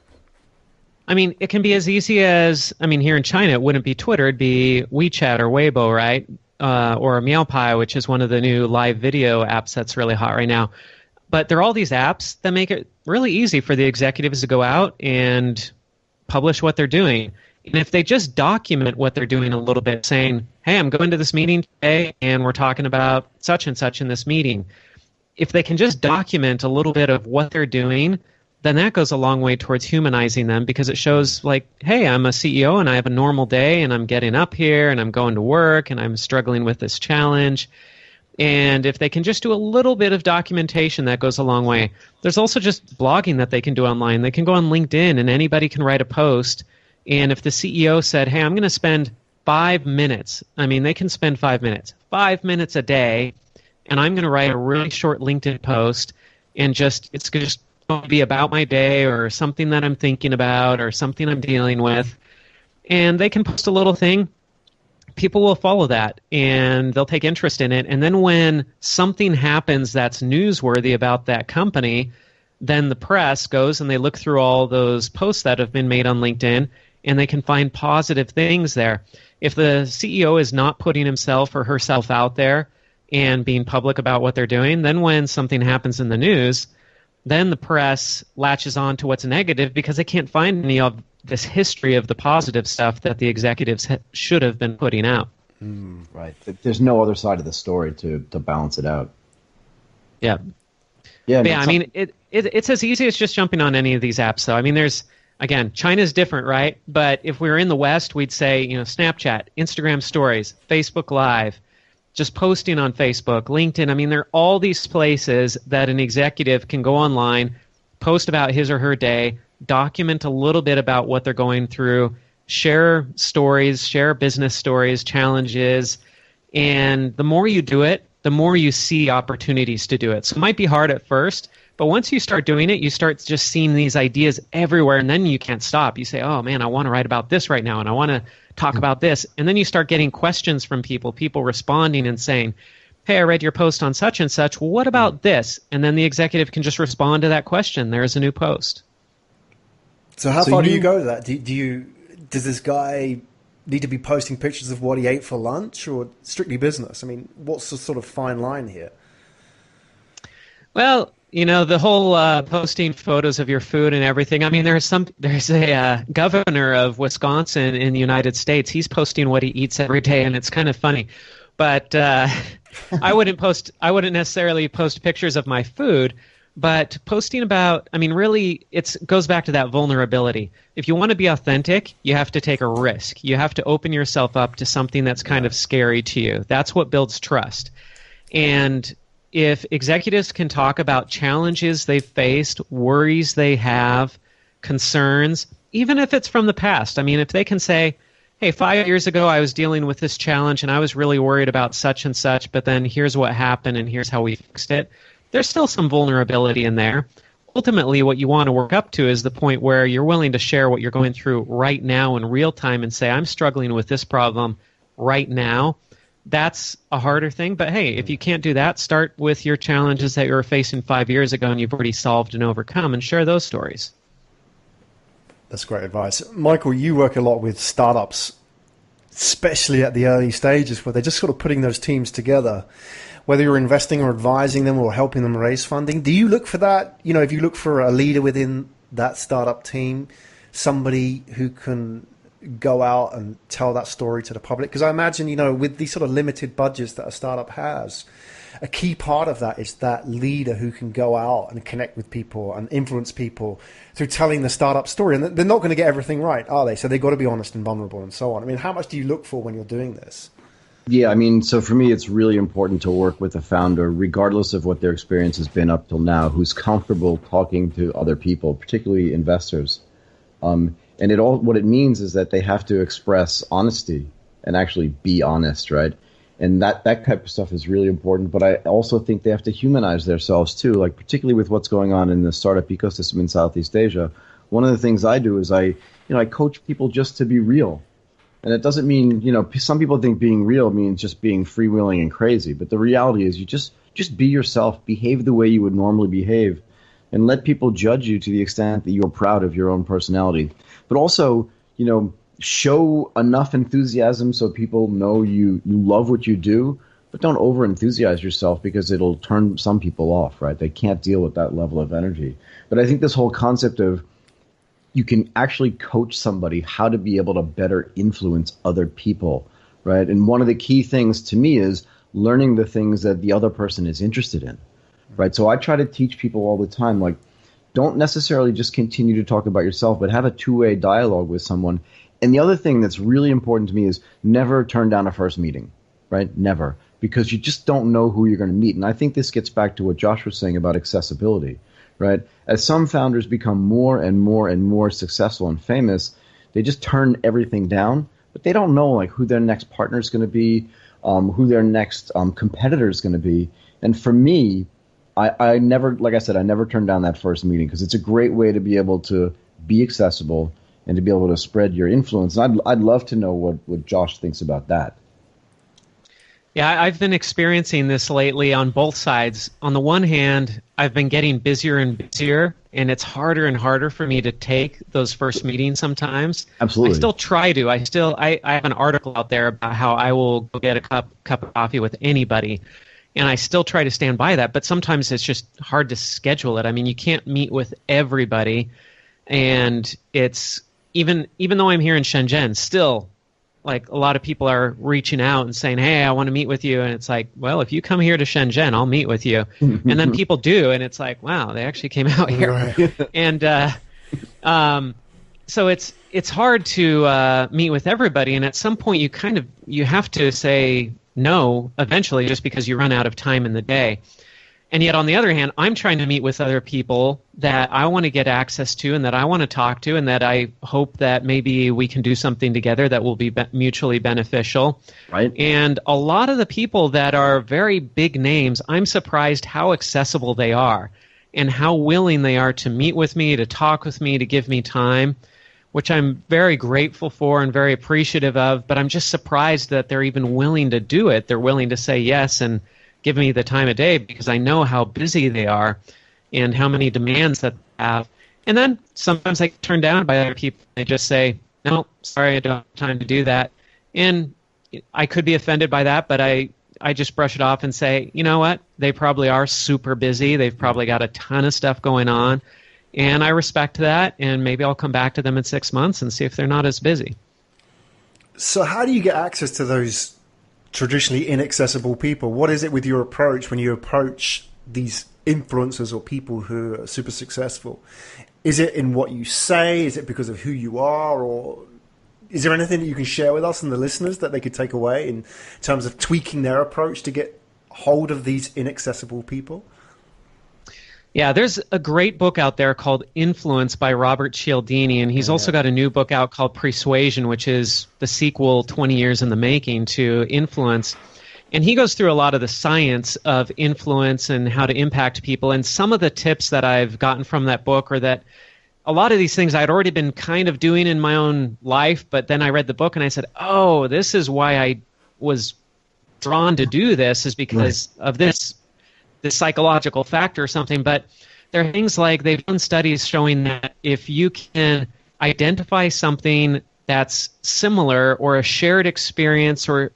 I mean, it can be as easy as, I mean, here in China, it wouldn't be Twitter, it'd be WeChat or Weibo, right? Or Miaopai, which is one of the new live video apps that's really hot right now. But there are all these apps that make it really easy for the executives to go out and publish what they're doing. And if they just document what they're doing a little bit, saying, hey, I'm going to this meeting today and we're talking about such and such in this meeting. If they can just document a little bit of what they're doing, then that goes a long way towards humanizing them because it shows like, hey, I'm a CEO and I have a normal day and I'm getting up here and I'm going to work and I'm struggling with this challenge. And if they can just do a little bit of documentation, that goes a long way. There's also just blogging that they can do online. They can go on LinkedIn and anybody can write a post. And if the CEO said, hey, I'm going to spend 5 minutes, I mean, they can spend 5 minutes a day, and I'm going to write a really short LinkedIn post and it's just going to be about my day or something that I'm thinking about or something I'm dealing with. And they can post a little thing. People will follow that and they'll take interest in it. And then when something happens that's newsworthy about that company, then the press goes and they look through all those posts that have been made on LinkedIn and they can find positive things there. If the CEO is not putting himself or herself out there and being public about what they're doing, then when something happens in the news, then the press latches on to what's negative because they can't find any of this history of the positive stuff that the executives should have been putting out. Right. There's no other side of the story to balance it out. Yeah. Yeah. I mean, it's as easy as just jumping on any of these apps, though. I mean, again, China's different, right? But if we were in the West, we'd say, you know, Snapchat, Instagram stories, Facebook Live, just posting on Facebook, LinkedIn. I mean, there are all these places that an executive can go online, post about his or her day, document a little bit about what they're going through, share stories, share business stories, challenges. And the more you do it, the more you see opportunities to do it. So it might be hard at first, but once you start doing it, you start just seeing these ideas everywhere, and then you can't stop. You say, oh, man, I want to write about this right now, and I want to talk about this. And then you start getting questions from people responding and saying, hey, I read your post on such and such. Well, what about this? And then the executive can just respond to that question. There's a new post. So how far do you go with that? Does this guy need to be posting pictures of what he ate for lunch or strictly business? I mean, what's the sort of fine line here? Well, you know, the whole posting photos of your food and everything. I mean, there's a governor of Wisconsin in the United States. He's posting what he eats every day, and it's kind of funny. But I wouldn't necessarily post pictures of my food, but posting about, I mean, really, it goes back to that vulnerability. If you want to be authentic, you have to take a risk. You have to open yourself up to something that's kind of scary to you. That's what builds trust. And if executives can talk about challenges they've faced, worries they have, concerns, even if it's from the past. I mean, if they can say, hey, 5 years ago I was dealing with this challenge and I was really worried about such and such, but then here's what happened and here's how we fixed it. There's still some vulnerability in there. Ultimately, what you want to work up to is the point where you're willing to share what you're going through right now in real time and say, I'm struggling with this problem right now. That's a harder thing, but hey, if you can't do that, start with your challenges that you were facing 5 years ago and you've already solved and overcome, and share those stories. That's great advice. Michael, you work a lot with startups, especially at the early stages where they're just sort of putting those teams together, whether you're investing or advising them or helping them raise funding. Do you look for that? You know, if you look for a leader within that startup team, somebody who can go out and tell that story to the public? Because I imagine, you know, with these sort of limited budgets that a startup has, a key part of that is that leader who can go out and connect with people and influence people through telling the startup story. And they're not going to get everything right, are they? So they've got to be honest and vulnerable and so on. I mean, how much do you look for when you're doing this? Yeah, I mean, so for me, it's really important to work with a founder, regardless of what their experience has been up till now, who's comfortable talking to other people, particularly investors. And what it means is that they have to express honesty and actually be honest, right? And that type of stuff is really important. But I also think they have to humanize themselves too, like particularly with what's going on in the startup ecosystem in Southeast Asia. One of the things I do is I coach people just to be real. And it doesn't mean, some people think being real means just being freewheeling and crazy. But the reality is you just be yourself, behave the way you would normally behave, and let people judge you to the extent that you're proud of your own personality. But also, show enough enthusiasm so people know you love what you do, but don't over-enthusiase yourself because it'll turn some people off, right? They can't deal with that level of energy. But I think this whole concept of you can actually coach somebody how to be able to better influence other people, right? And one of the key things to me is learning the things that the other person is interested in, right? So I try to teach people all the time, like, don't necessarily just continue to talk about yourself, but have a two-way dialogue with someone. And the other thing that's really important to me is never turn down a first meeting, right? Never. Because you just don't know who you're going to meet. And I think this gets back to what Josh was saying about accessibility, right? As some founders become more and more and more successful and famous, they just turn everything down, but they don't know like who their next partner is going to be, who their next competitor is going to be. And for me, I never, like I said, I never turned down that first meeting because it's a great way to be able to be accessible and to be able to spread your influence. And I'd love to know what Josh thinks about that. Yeah, I've been experiencing this lately on both sides. On the one hand, I've been getting busier and busier, and it's harder and harder for me to take those first meetings sometimes. Absolutely. I still try to. I have an article out there about how I will go get a cup of coffee with anybody, and I still try to stand by that. But sometimes it's just hard to schedule it. I mean, you can't meet with everybody, and it's even though I'm here in Shenzhen, still, like a lot of people are reaching out and saying, hey, I want to meet with you. And it's like, well, if you come here to Shenzhen, I'll meet with you. And then people do. And it's like, wow, they actually came out here. Right. And so it's hard to meet with everybody. And at some point you have to say no eventually just because you run out of time in the day. And yet, on the other hand, I'm trying to meet with other people that I want to get access to and that I want to talk to and that I hope that maybe we can do something together that will be mutually beneficial. Right. And a lot of the people that are very big names, I'm surprised how accessible they are and how willing they are to meet with me, to talk with me, to give me time, which I'm very grateful for and very appreciative of. But I'm just surprised that they're even willing to do it. They're willing to say yes and give me the time of day because I know how busy they are and how many demands that they have. And then sometimes I get turned down by other people. They just say, no, sorry, I don't have time to do that. And I could be offended by that, but I just brush it off and say, you know what? They probably are super busy. They've probably got a ton of stuff going on. And I respect that. And maybe I'll come back to them in 6 months and see if they're not as busy. So how do you get access to those traditionally inaccessible people? What is it with your approach when you approach these influencers or people who are super successful? Is it in what you say? Is it because of who you are? Or is there anything that you can share with us and the listeners that they could take away in terms of tweaking their approach to get hold of these inaccessible people? Yeah, there's a great book out there called Influence by Robert Cialdini, and he's also got a new book out called Persuasion, which is the sequel 20 years in the making to Influence. And he goes through a lot of the science of influence and how to impact people. And some of the tips that I've gotten from that book are that a lot of these things I'd already been kind of doing in my own life, but then I read the book and I said, oh, this is why I was drawn to do this, is because of this psychological factor or something. But there are things like they've done studies showing that if you can identify something that's similar or a shared experience or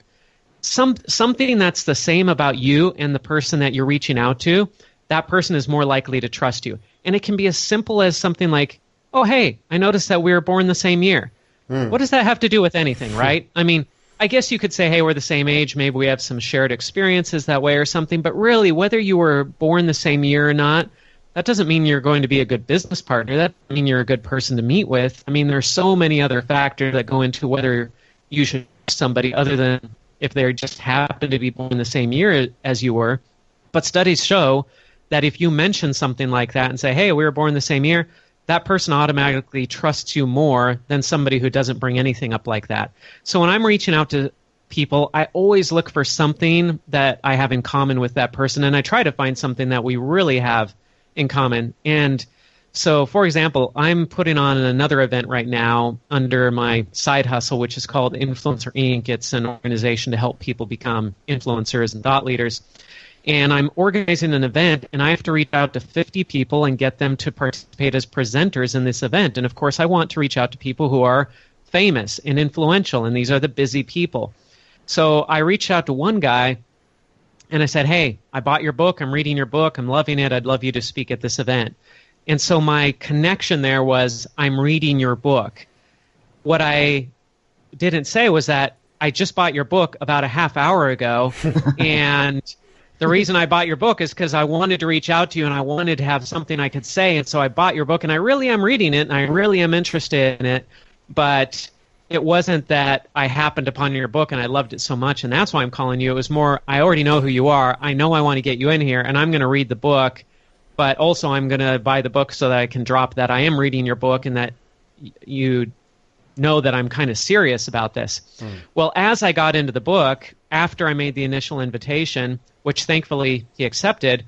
something that's the same about you and the person that you're reaching out to, that person is more likely to trust you. And it can be as simple as something like, oh, hey, I noticed that we were born the same year. What does that have to do with anything, right? I mean, I guess you could say, hey, we're the same age, maybe we have some shared experiences that way or something, but really, whether you were born the same year or not, that doesn't mean you're going to be a good business partner. That doesn't mean you're a good person to meet with. I mean, there's so many other factors that go into whether you should trust somebody other than if they just happen to be born the same year as you were. But studies show that if you mention something like that and say, hey, we were born the same year, that person automatically trusts you more than somebody who doesn't bring anything up like that. So when I'm reaching out to people, I always look for something that I have in common with that person, and I try to find something that we really have in common. And so, for example, I'm putting on another event right now under my side hustle, which is called Influencer Inc. It's an organization to help people become influencers and thought leaders. And I'm organizing an event, and I have to reach out to 50 people and get them to participate as presenters in this event. And, of course, I want to reach out to people who are famous and influential, and these are the busy people. So I reached out to one guy, and I said, hey, I bought your book. I'm reading your book. I'm loving it. I'd love you to speak at this event. And so my connection there was, I'm reading your book. What I didn't say was that I just bought your book about a half hour ago, and the reason I bought your book is because I wanted to reach out to you and I wanted to have something I could say. And so I bought your book, and I really am reading it and I really am interested in it. But it wasn't that I happened upon your book and I loved it so much, and that's why I'm calling you. It was more, I already know who you are. I know I want to get you in here, and I'm going to read the book. But also I'm going to buy the book so that I can drop that I am reading your book and that you know that I'm kind of serious about this. Well, as I got into the book, after I made the initial invitation, which thankfully he accepted,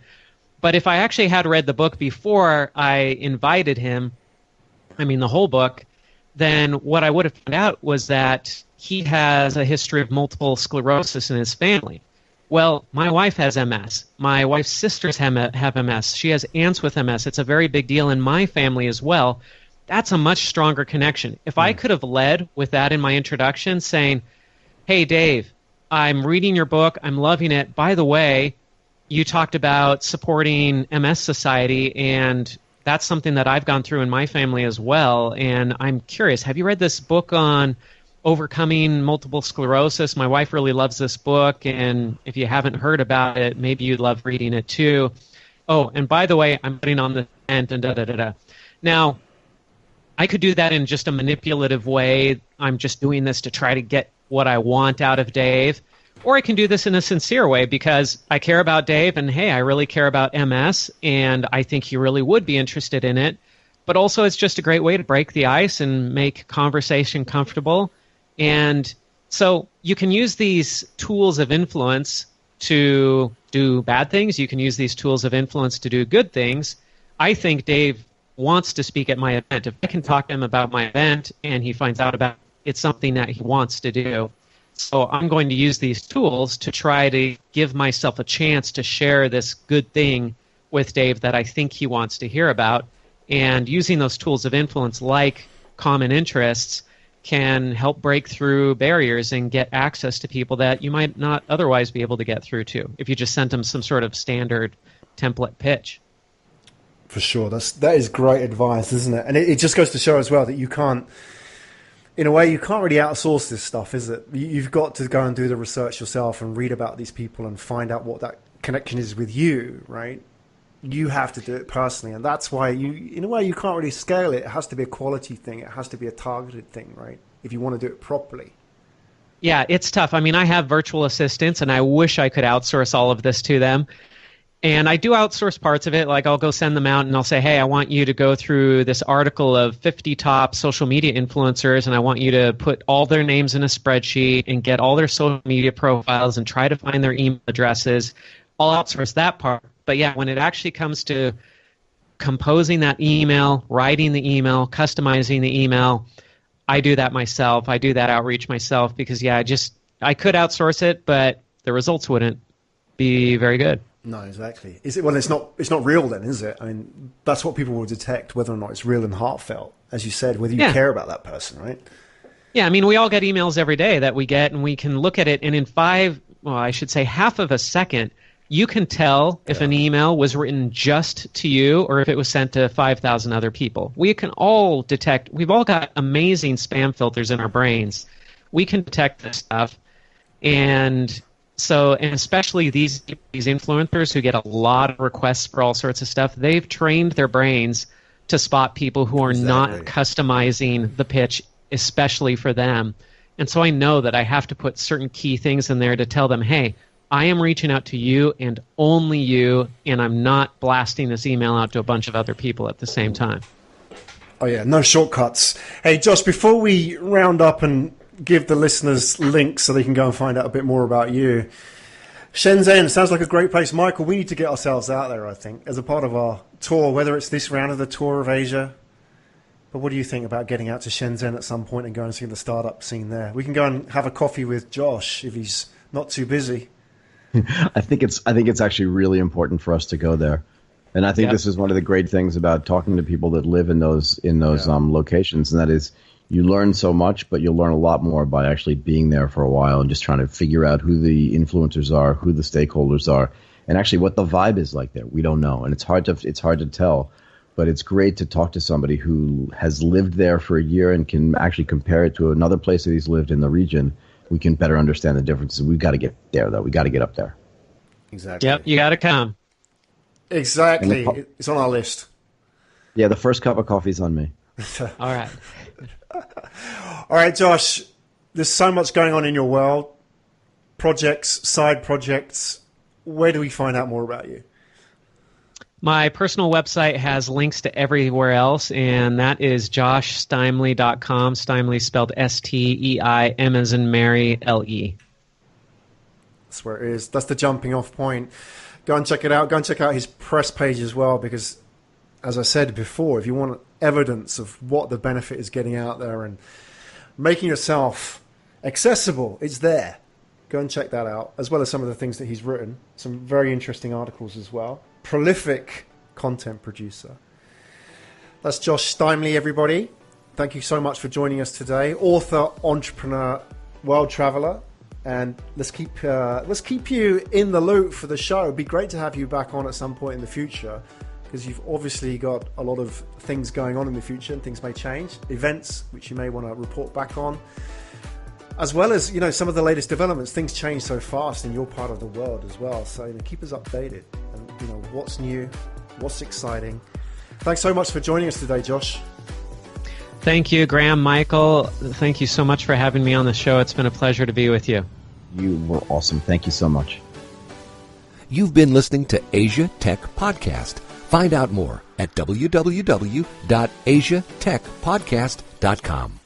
but if I actually had read the book before I invited him, I mean the whole book, then what I would have found out was that he has a history of multiple sclerosis in his family. Well, my wife has MS. My wife's sisters have MS. She has aunts with MS. It's a very big deal in my family as well. That's a much stronger connection. If I could have led with that in my introduction, saying, hey, Dave, I'm reading your book. I'm loving it. By the way, you talked about supporting MS Society, and that's something that I've gone through in my family as well. And I'm curious, have you read this book on overcoming multiple sclerosis? My wife really loves this book, and if you haven't heard about it, maybe you'd love reading it too. Oh, and by the way, I'm putting on the event and da-da-da-da. Now, I could do that in just a manipulative way. I'm just doing this to try to get what I want out of Dave. Or I can do this in a sincere way because I care about Dave, and hey, I really care about MS, and I think he really would be interested in it. But also it's just a great way to break the ice and make conversation comfortable. And so you can use these tools of influence to do bad things. You can use these tools of influence to do good things. I think Dave wants to speak at my event. If I can talk to him about my event and he finds out about it, it's something that he wants to do. So I'm going to use these tools to try to give myself a chance to share this good thing with Dave that I think he wants to hear about. And using those tools of influence like common interests can help break through barriers and get access to people that you might not otherwise be able to get through to if you just sent them some sort of standard template pitch. For sure. That is great advice, isn't it? And it just goes to show as well that you can't, in a way, you can't really outsource this stuff, is it? You've got to go and do the research yourself and read about these people and find out what that connection is with you, right? You have to do it personally. And that's why in a way, you can't really scale it. It has to be a quality thing. It has to be a targeted thing, right? If you want to do it properly. Yeah, it's tough. I mean, I have virtual assistants, and I wish I could outsource all of this to them. And I do outsource parts of it. Like I'll go send them out and I'll say, hey, I want you to go through this article of 50 top social media influencers, and I want you to put all their names in a spreadsheet and get all their social media profiles and try to find their email addresses. I'll outsource that part. But yeah, when it actually comes to composing that email, writing the email, customizing the email, I do that myself. I do that outreach myself because, yeah, I could outsource it, but the results wouldn't be very good. No, exactly. Is it? Well, it's not real then, is it? I mean, that's what people will detect, whether or not it's real and heartfelt, as you said, whether you care about that person, right? Yeah, I mean, we all get emails every day that we get, and we can look at it, and in half of a second, you can tell if an email was written just to you or if it was sent to 5,000 other people. We can all detect. We've all got amazing spam filters in our brains. We can detect this stuff, and especially these influencers who get a lot of requests for all sorts of stuff, they've trained their brains to spot people who are not customizing the pitch, especially for them. And so I know that I have to put certain key things in there to tell them, hey, I am reaching out to you and only you, and I'm not blasting this email out to a bunch of other people at the same time. Oh, yeah, no shortcuts. Hey, Josh, before we round up and give the listeners links so they can go and find out a bit more about you, Shenzhen sounds like a great place. Michael, we need to get ourselves out there, I think, as a part of our tour, whether it's this round of the tour of Asia. But what do you think about getting out to Shenzhen at some point and going and see the startup scene there? We can go and have a coffee with Josh if he's not too busy. I think it's actually really important for us to go there, and I think this is one of the great things about talking to people that live in those locations, and that is you learn so much, but you'll learn a lot more by actually being there for a while and just trying to figure out who the influencers are, who the stakeholders are, and actually what the vibe is like there. We don't know, and it's hard to tell, but it's great to talk to somebody who has lived there for a year and can actually compare it to another place that he's lived in the region. We can better understand the differences. We've got to get there, though. We've got to get up there. Exactly. Yep, you got to come. Exactly. It's on our list. Yeah, the first cup of coffee's on me. All right. All right, Josh, there's so much going on in your world. Projects, side projects. Where do we find out more about you? My personal website has links to everywhere else, and that is joshsteimle.com. Steimle spelled S-T-E-I-M as in Mary, L-E. That's where it is. That's the jumping off point. Go and check it out. Go and check out his press page as well, because, as I said before, if you want evidence of what the benefit is getting out there and making yourself accessible, it's there. Go and check that out, as well as some of the things that he's written. Some very interesting articles as well. Prolific content producer. That's Josh Steimle, everybody. Thank you so much for joining us today. Author, entrepreneur, world traveler. And let's keep you in the loop for the show. It'd be great to have you back on at some point in the future, because you've obviously got a lot of things going on in the future, and things may change. Events which you may want to report back on, as well as some of the latest developments. Things change so fast in your part of the world as well. So keep us updated, and what's new, what's exciting. Thanks so much for joining us today, Josh. Thank you, Graham, Michael. Thank you so much for having me on the show. It's been a pleasure to be with you. You were awesome. Thank you so much. You've been listening to Asia Tech Podcast. Find out more at www.asiatechpodcast.com.